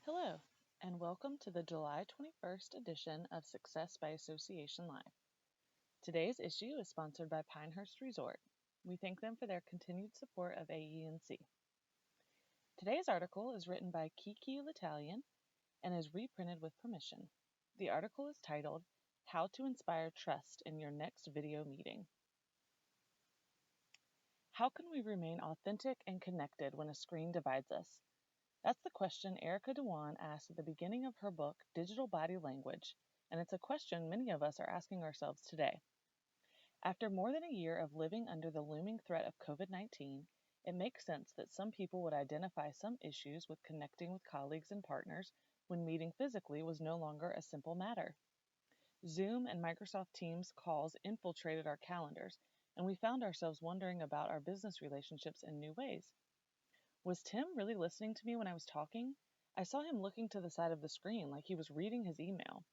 Hello, and welcome to the July 21st edition of Success by Association Live. Today's issue is sponsored by Pinehurst Resort. We thank them for their continued support of AENC. Today's article is written by Kiki L'Italian and is reprinted with permission. The article is titled, How to Inspire Trust in Your Next Video Meeting. How can we remain authentic and connected when a screen divides us? That's the question Erica Dewan asked at the beginning of her book, Digital Body Language, and it's a question many of us are asking ourselves today. After more than a year of living under the looming threat of COVID-19, it makes sense that some people would identify some issues with connecting with colleagues and partners when meeting physically was no longer a simple matter. Zoom and Microsoft Teams calls infiltrated our calendars, and we found ourselves wondering about our business relationships in new ways. Was Tim really listening to me when I was talking? I saw him looking to the side of the screen like he was reading his email.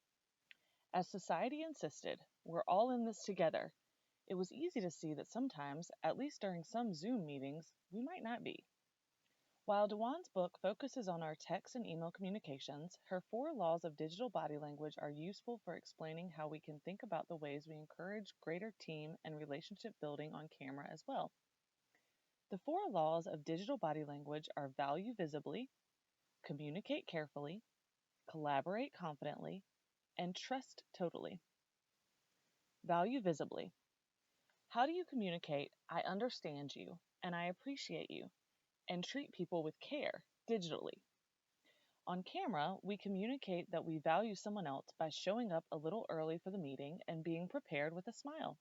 As society insisted, we're all in this together, it was easy to see that sometimes, at least during some Zoom meetings, we might not be. While Dewan's book focuses on our text and email communications, her 4 laws of digital body language are useful for explaining how we can think about the ways we encourage greater team and relationship building on camera as well. The 4 laws of digital body language are value visibly, communicate carefully, collaborate confidently, and trust totally. Value visibly. How do you communicate, I understand you, and I appreciate you, and treat people with care digitally? On camera, we communicate that we value someone else by showing up a little early for the meeting and being prepared with a smile.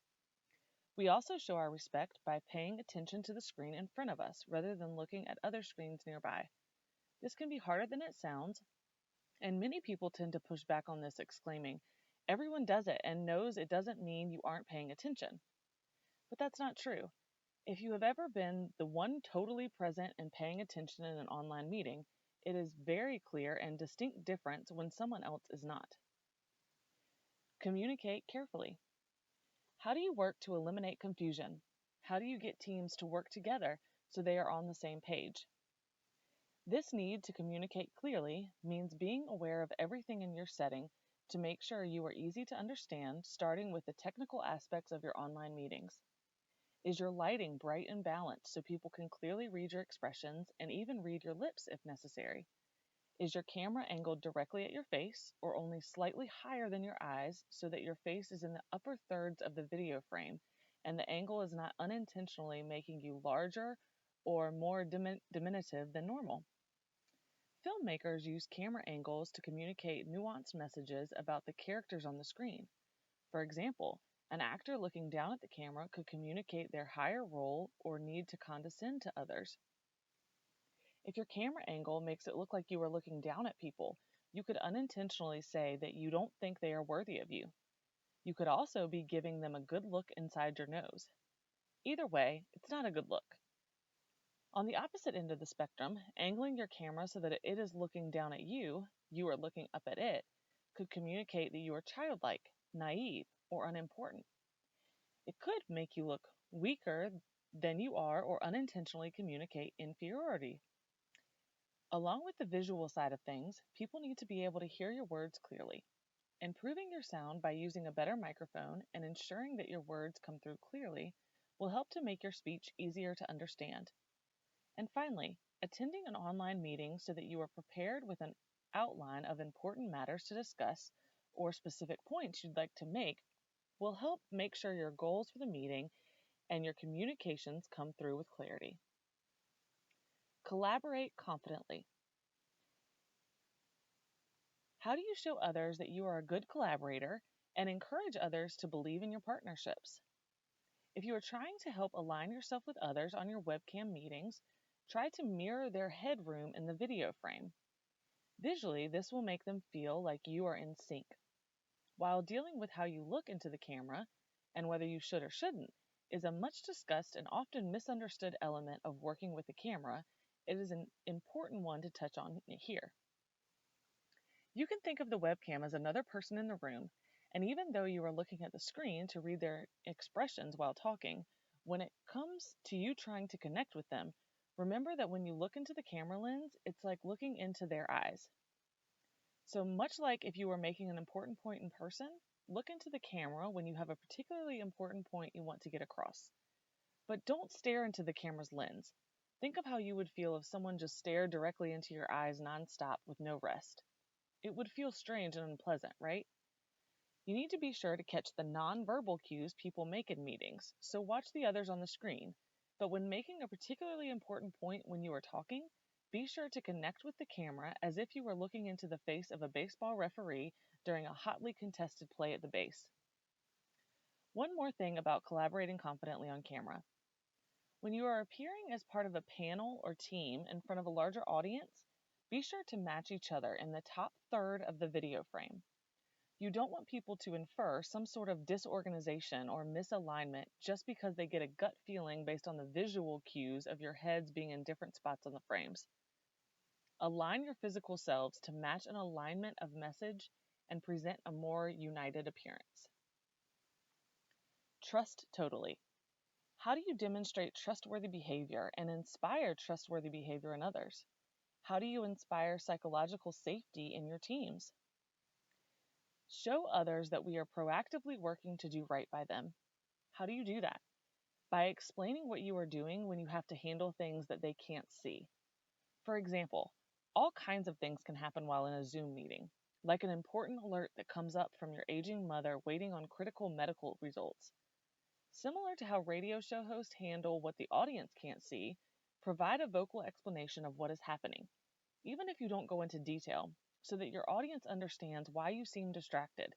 We also show our respect by paying attention to the screen in front of us rather than looking at other screens nearby. This can be harder than it sounds, and many people tend to push back on this, exclaiming, "Everyone does it and knows it doesn't mean you aren't paying attention." But that's not true. If you have ever been the one totally present and paying attention in an online meeting, it is very clear and distinct difference when someone else is not. Communicate carefully. How do you work to eliminate confusion? How do you get teams to work together so they are on the same page? This need to communicate clearly means being aware of everything in your setting to make sure you are easy to understand, starting with the technical aspects of your online meetings. Is your lighting bright and balanced so people can clearly read your expressions and even read your lips if necessary? Is your camera angled directly at your face or only slightly higher than your eyes so that your face is in the upper thirds of the video frame and the angle is not unintentionally making you larger or more diminutive than normal? Filmmakers use camera angles to communicate nuanced messages about the characters on the screen. For example, an actor looking down at the camera could communicate their higher role or need to condescend to others. If your camera angle makes it look like you are looking down at people, you could unintentionally say that you don't think they are worthy of you. You could also be giving them a good look inside your nose. Either way, it's not a good look. On the opposite end of the spectrum, angling your camera so that it is looking down at you, you are looking up at it, could communicate that you are childlike, naive, or unimportant. It could make you look weaker than you are or unintentionally communicate inferiority. Along with the visual side of things, people need to be able to hear your words clearly. Improving your sound by using a better microphone and ensuring that your words come through clearly will help to make your speech easier to understand. And finally, attending an online meeting so that you are prepared with an outline of important matters to discuss or specific points you'd like to make will help make sure your goals for the meeting and your communications come through with clarity. Collaborate confidently. How do you show others that you are a good collaborator and encourage others to believe in your partnerships? If you are trying to help align yourself with others on your webcam meetings, try to mirror their headroom in the video frame. Visually, this will make them feel like you are in sync. While dealing with how you look into the camera, and whether you should or shouldn't, is a much discussed and often misunderstood element of working with the camera, it is an important one to touch on here. You can think of the webcam as another person in the room, and even though you are looking at the screen to read their expressions while talking, when it comes to you trying to connect with them, remember that when you look into the camera lens, it's like looking into their eyes. So much like if you were making an important point in person, look into the camera when you have a particularly important point you want to get across. But don't stare into the camera's lens. Think of how you would feel if someone just stared directly into your eyes nonstop with no rest. It would feel strange and unpleasant, right? You need to be sure to catch the nonverbal cues people make in meetings, so watch the others on the screen. But when making a particularly important point when you are talking, be sure to connect with the camera as if you were looking into the face of a baseball referee during a hotly contested play at the base. One more thing about collaborating confidently on camera. When you are appearing as part of a panel or team in front of a larger audience, be sure to match each other in the top third of the video frame. You don't want people to infer some sort of disorganization or misalignment just because they get a gut feeling based on the visual cues of your heads being in different spots on the frames. Align your physical selves to match an alignment of message and present a more united appearance. Trust totally. How do you demonstrate trustworthy behavior and inspire trustworthy behavior in others? How do you inspire psychological safety in your teams? Show others that we are proactively working to do right by them. How do you do that? By explaining what you are doing when you have to handle things that they can't see. For example, all kinds of things can happen while in a Zoom meeting, like an important alert that comes up from your aging mother waiting on critical medical results. Similar to how radio show hosts handle what the audience can't see, provide a vocal explanation of what is happening, even if you don't go into detail, so that your audience understands why you seem distracted.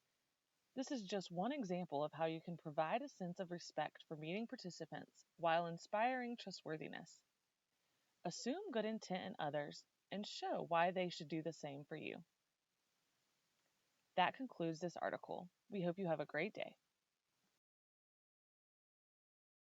This is just one example of how you can provide a sense of respect for meeting participants while inspiring trustworthiness. Assume good intent in others and show why they should do the same for you. That concludes this article. We hope you have a great day.